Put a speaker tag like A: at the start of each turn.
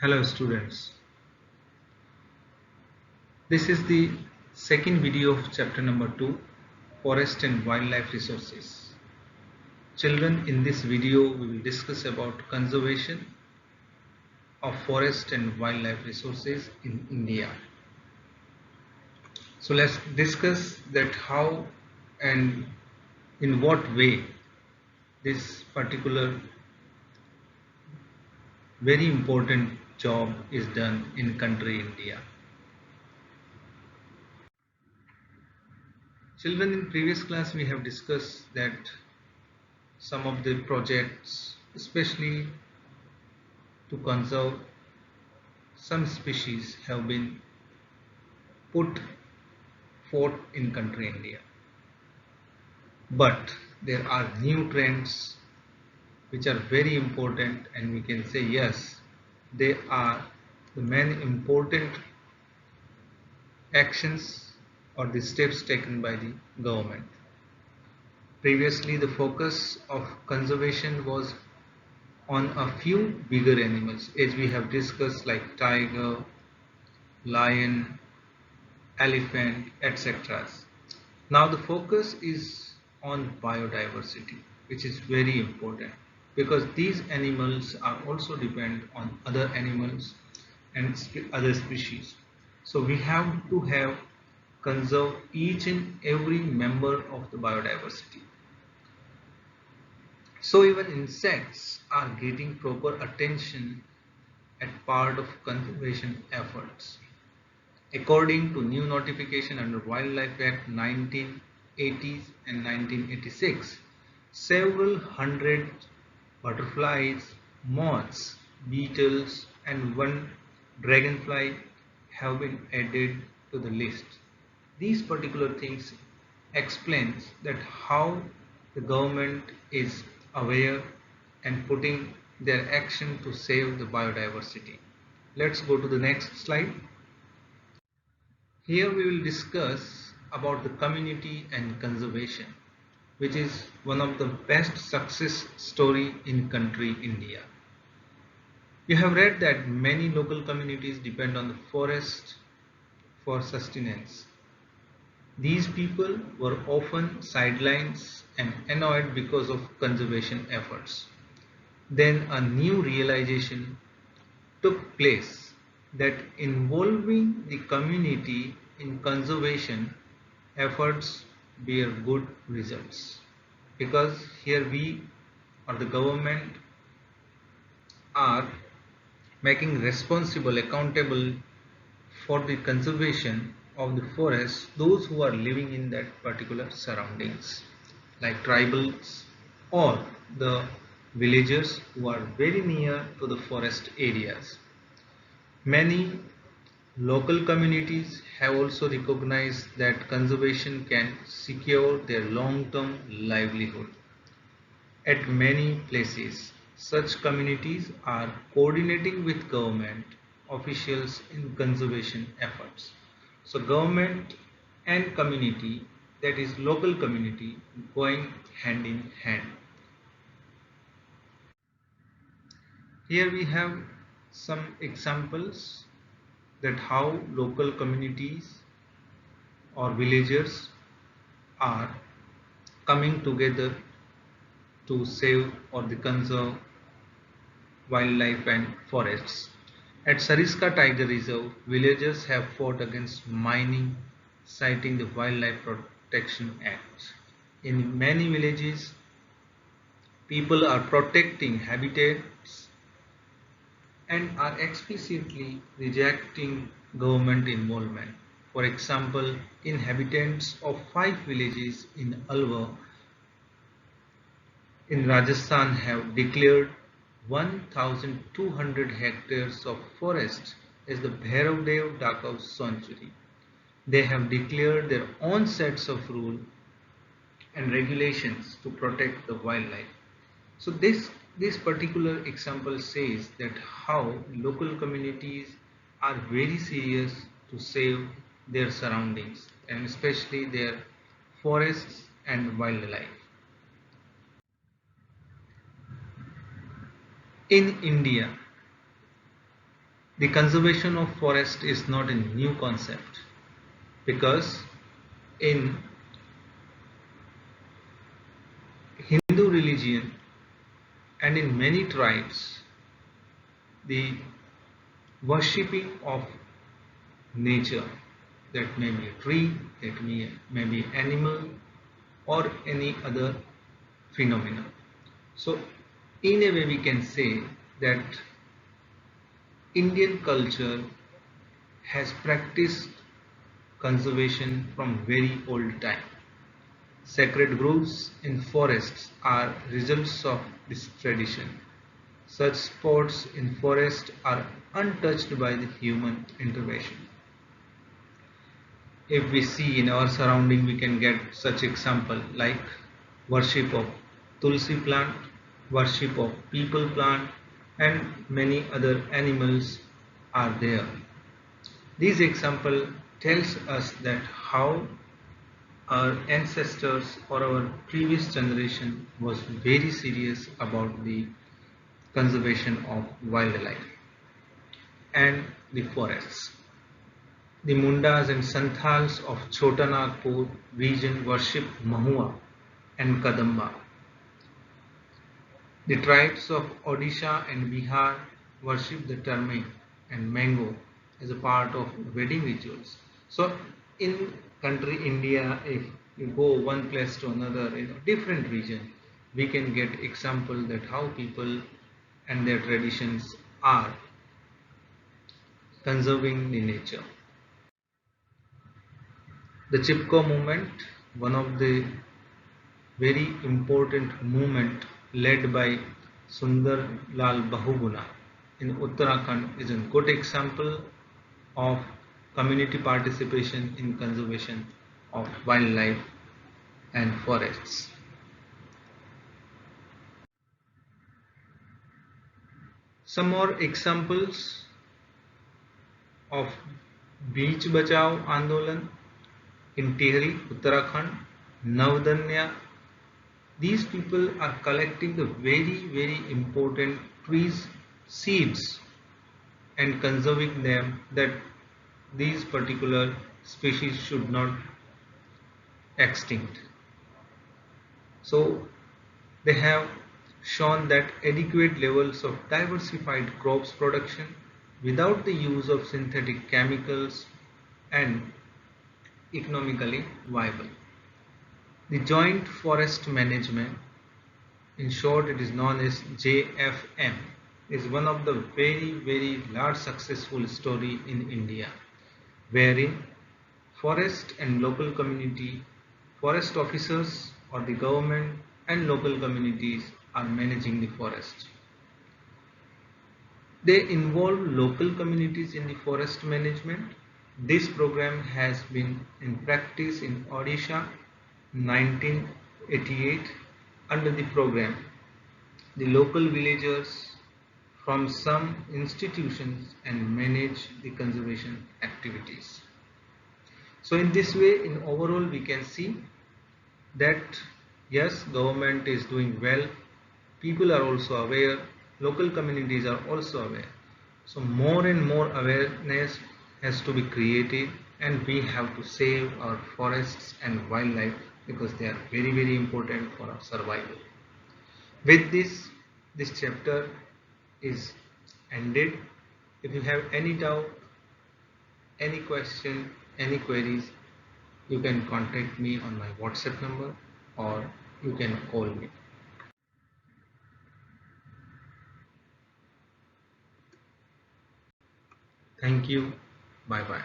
A: Hello students, this is the second video of chapter number 2, Forest and Wildlife Resources. Children, in this video we will discuss about conservation of forest and wildlife resources in India. So let's discuss that how and in what way this particular very important job is done in country India. Children, in previous class we have discussed that some of the projects, especially to conserve some species, have been put forth in country India. But there are new trends which are very important, and we can say yes, they are the main important actions or the steps taken by the government. Previously, the focus of conservation was on a few bigger animals, as we have discussed, like tiger, lion, elephant, etc. Now the focus is on biodiversity, which is very important because these animals are also depend on other animals and other species. So we have to have conserve each and every member of the biodiversity. So even insects are getting proper attention at part of conservation efforts. According to new notification under Wildlife Act 1980s and 1986, several hundred butterflies, moths, beetles and one dragonfly have been added to the list. These particular things explains that how the government is aware and putting their action to save the biodiversity. Let's go to the next slide. Here we will discuss about the community and conservation, which is one of the best success story in country India. You have read that many local communities depend on the forest for sustenance. These people were often sidelined and annoyed because of conservation efforts. Then a new realization took place that involving the community in conservation efforts bear good results, because here we or the government are making responsible, accountable for the conservation of the forest those who are living in that particular surroundings, like tribals or the villagers who are very near to the forest areas. Many local communities have also recognized that conservation can secure their long-term livelihood. At many places, such communities are coordinating with government officials in conservation efforts. So government and community, that is local community, going hand in hand. Here we have some examples that how local communities or villagers are coming together to save or the conserve wildlife and forests. At Sariska Tiger Reserve, villagers have fought against mining, citing the Wildlife Protection Act. In many villages, people are protecting habitats and are explicitly rejecting government involvement. For example, inhabitants of 5 villages in Alwar in Rajasthan have declared 1,200 hectares of forest as the Bhairavdev Dakav Sanctuary. They have declared their own sets of rules and regulations to protect the wildlife. So this particular example says that how local communities are very serious to save their surroundings and especially their forests and wildlife. In India, The conservation of forest is not a new concept, because in Hindu religion and in many tribes, the worshipping of nature, that may be a tree, that may be animal, or any other phenomena. So in a way we can say that Indian culture has practiced conservation from very old time. Sacred groves in forests are results of this tradition. Such spots in forest are untouched by the human intervention. If we see in our surrounding, we can get such example like worship of tulsi plant, worship of people plant, and many other animals are there. This example tells us that how our ancestors or our previous generation was very serious about the conservation of wildlife and the forests. The Mundas and Santhals of Chota Nagpur region worship Mahua and Kadamba. The tribes of Odisha and Bihar worship the turmeric and mango as a part of wedding rituals. So in country India, if you go one place to another in a different region, we can get example that how people and their traditions are conserving the nature. The Chipko movement, one of the very important movement led by Sundar Lal Bahuguna in Uttarakhand, is a good example of community participation in conservation of wildlife and forests. Some more examples of Beach Bachao Andolan in Tehri, Uttarakhand, Navdanya. These people are collecting the very important trees seeds and conserving them, that these particular species should not extinct. So they have shown that adequate levels of diversified crops production without the use of synthetic chemicals and economically viable. The Joint Forest Management, in short it is known as JFM, is one of the very large successful story in India, wherein forest and local community, forest officers or the government and local communities are managing the forest. They involve local communities in the forest management. This program has been in practice in Odisha 1988. Under the program, the local villagers from some institutions and manage the conservation activities. So in this way, in overall, we can see that yes, government is doing well, people are also aware, local communities are also aware. So more and more awareness has to be created, and we have to save our forests and wildlife, because they are very important for our survival. With this chapter is ended. If you have any doubt, any question, any queries, you can contact me on my WhatsApp number, or you can call me. Thank you. Bye bye.